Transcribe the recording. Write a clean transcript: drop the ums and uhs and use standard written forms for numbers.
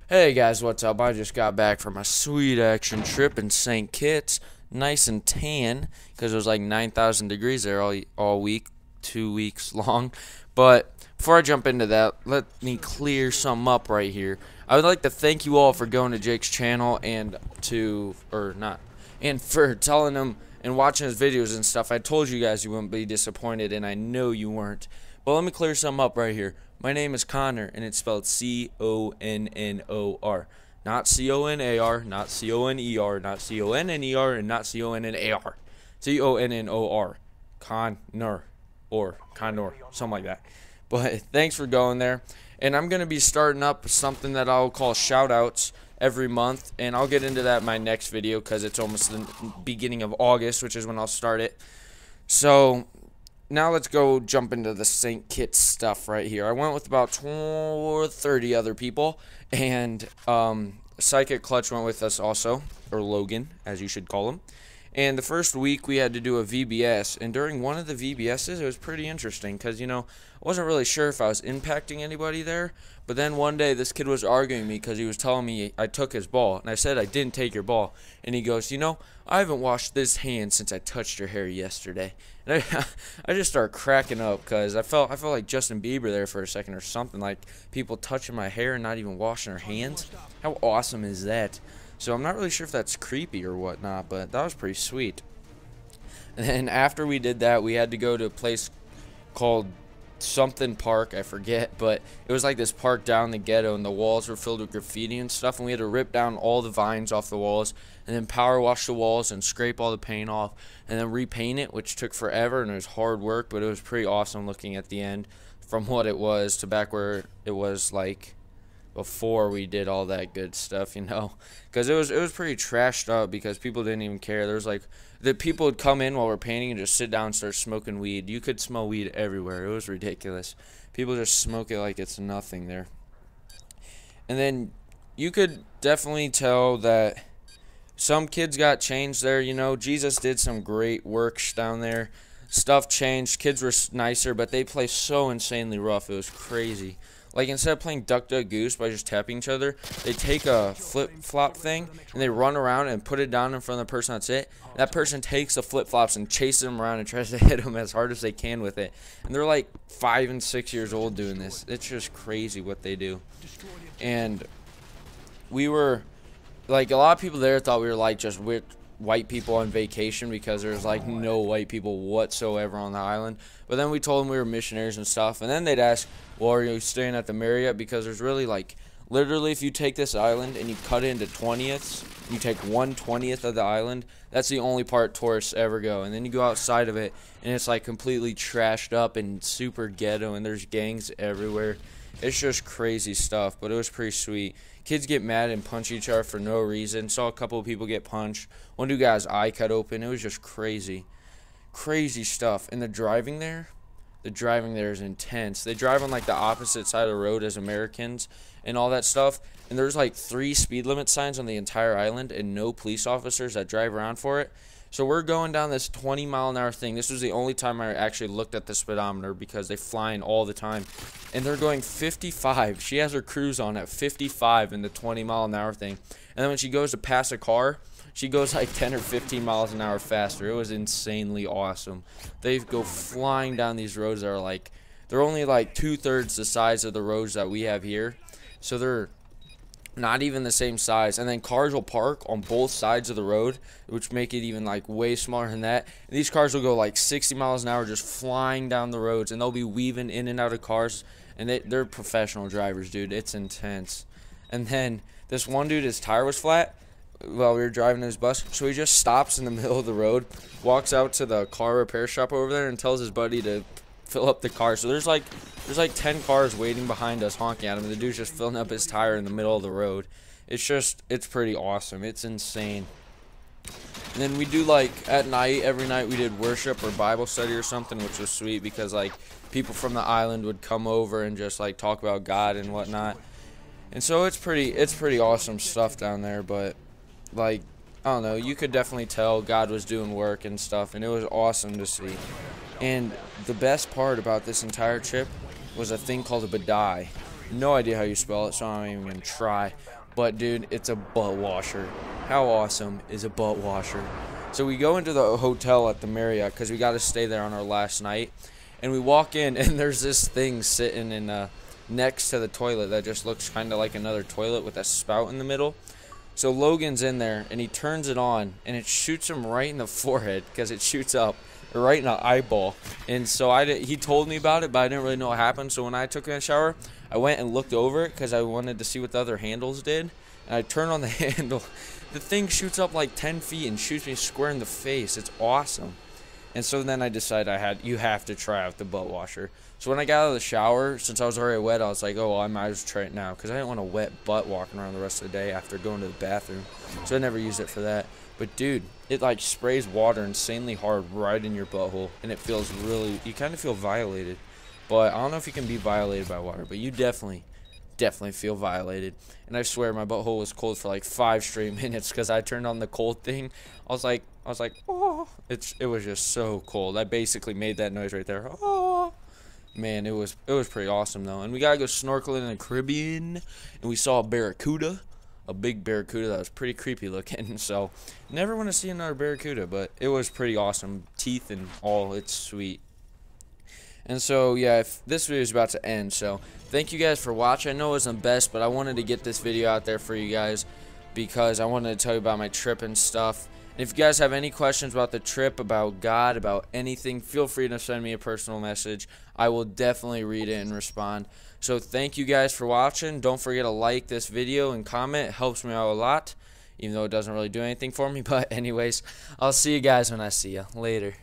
Hey guys, what's up? I just got back from a sweet action trip in St. Kitts, nice and tan, because it was like 9,000 degrees there all week, 2 weeks long. But before I jump into that, let me clear something up right here. I would like to thank you all for going to Jake's channel and for telling him and watching his videos and stuff. I told you guys you wouldn't be disappointed, and I know you weren't. But let me clear something up right here. My name is Connor, and it's spelled Connor. Not Conar, not Coner, not Conner, and not Connar. Connor. Connor. Or Connor. Something like that. But thanks for going there. And I'm going to be starting up something that I'll call shoutouts every month. And I'll get into that in my next video because it's almost the beginning of August, which is when I'll start it. So now let's go jump into the St. Kitts stuff right here. I went with about 30 other people, and Psychic Clutch went with us also, or Logan, as you should call him. And the first week we had to do a VBS, and during one of the VBSs it was pretty interesting because, I wasn't really sure if I was impacting anybody there, but then one day this kid was arguing me because he was telling me I took his ball, and I said I didn't take your ball, and he goes, I haven't washed this hand since I touched your hair yesterday. And I just started cracking up because I felt like Justin Bieber there for a second or something, like people touching my hair and not even washing their hands. How awesome is that? So I'm not really sure if that's creepy or whatnot, but that was pretty sweet. And then after we did that, we had to go to a place called something park, I forget, but it was like this park down in the ghetto, and the walls were filled with graffiti and stuff, and we had to rip down all the vines off the walls and then power wash the walls and scrape all the paint off and then repaint it, which took forever, and it was hard work, but it was pretty awesome looking at the end from what it was to back where it was like before we did all that good stuff, because it was pretty trashed up because people didn't even care. There was like the people would come in while we're painting and just sit down and start smoking weed. You could smell weed everywhere. It was ridiculous. People just smoke it like it's nothing there. And then you could definitely tell that some kids got changed there. Jesus did some great works down there. Stuff changed. Kids were nicer, but they play so insanely rough. It was crazy. Like, instead of playing Duck, Duck, Goose by just tapping each other, they take a flip-flop thing, and they run around and put it down in front of the person that's it. That person takes the flip-flops and chases them around and tries to hit them as hard as they can with it. And they're like 5 and 6 years old doing this. It's just crazy what they do. And we were, like, a lot of people there thought we were, like, just white people on vacation because there's like no white people whatsoever on the island. But then we told them we were missionaries and stuff, and then they'd ask, well, are you staying at the Marriott? Because there's really, like, literally, if you take this island and you cut it into 20ths, you take 1/20th of the island, that's the only part tourists ever go. And then you go outside of it and it's like completely trashed up and super ghetto, and there's gangs everywhere. It's just crazy stuff, but it was pretty sweet. Kids get mad and punch each other for no reason. Saw a couple of people get punched. One dude got his eye cut open. It was just crazy. Crazy stuff. And the driving there is intense. They drive on like the opposite side of the road as Americans and all that stuff. And there's like 3 speed limit signs on the entire island and no police officers that drive around for it. So we're going down this 20-mile-an-hour thing. This was the only time I actually looked at the speedometer because they fly in all the time. And they're going 55. She has her cruise on at 55 in the 20-mile-an-hour thing. And then when she goes to pass a car, she goes like 10 or 15 miles an hour faster. It was insanely awesome. They go flying down these roads that are like, they're only like 2/3 the size of the roads that we have here. So they're not even the same size, and then cars will park on both sides of the road, which make it even like way smaller than that. And these cars will go like 60 miles an hour just flying down the roads, and they'll be weaving in and out of cars, and they're professional drivers, dude. It's intense. And then this one dude, his tire was flat while we were driving his bus, so he just stops in the middle of the road, walks out to the car repair shop over there, and tells his buddy to fill up the car. So there's like 10 cars waiting behind us honking at him, and the dude's just filling up his tire in the middle of the road. It's pretty awesome. It's insane. And then we do, like, at night, every night we did worship or Bible study or something, which was sweet because, like, people from the island would come over and just, like, talk about God and whatnot. And so it's pretty awesome stuff down there, but, like, I don't know, you could definitely tell God was doing work and stuff, and it was awesome to see. And the best part about this entire trip was a thing called a badai. No idea how you spell it, so I'm not even gonna try. But dude, it's a butt washer. How awesome is a butt washer? So we go into the hotel at the Marriott because we got to stay there on our last night, and we walk in and there's this thing sitting in next to the toilet that just looks kind of like another toilet with a spout in the middle. So Logan's in there and he turns it on and it shoots him right in the forehead because it shoots up right in the eyeball. And so he told me about it, but I didn't really know what happened. So when I took a shower, I went and looked over it because I wanted to see what the other handles did. And I turned on the handle. The thing shoots up like 10 feet and shoots me square in the face. It's awesome. And so then I decided you have to try out the butt washer. So when I got out of the shower, since I was already wet, I was like, oh, well, I might as well try it now. Because I didn't want a wet butt walking around the rest of the day after going to the bathroom. So I never used it for that. But dude, it like sprays water insanely hard right in your butthole. And it feels really, you kind of feel violated. But I don't know if you can be violated by water. But you definitely feel violated. And I swear my butthole was cold for like 5 straight minutes because I turned on the cold thing. I was like, oh, it was just so cold. I basically made that noise right there. Oh, man, it was pretty awesome though. And we gotta go snorkeling in the Caribbean, and we saw a barracuda, a big barracuda that was pretty creepy looking. So never want to see another barracuda, but it was pretty awesome, teeth and all. It's sweet. And so, yeah, this video is about to end, so thank you guys for watching. I know it wasn't the best, but I wanted to get this video out there for you guys because I wanted to tell you about my trip and stuff. And if you guys have any questions about the trip, about God, about anything, feel free to send me a personal message. I will definitely read it and respond. So thank you guys for watching. Don't forget to like this video and comment. It helps me out a lot, even though it doesn't really do anything for me. But anyways, I'll see you guys when I see you. Later.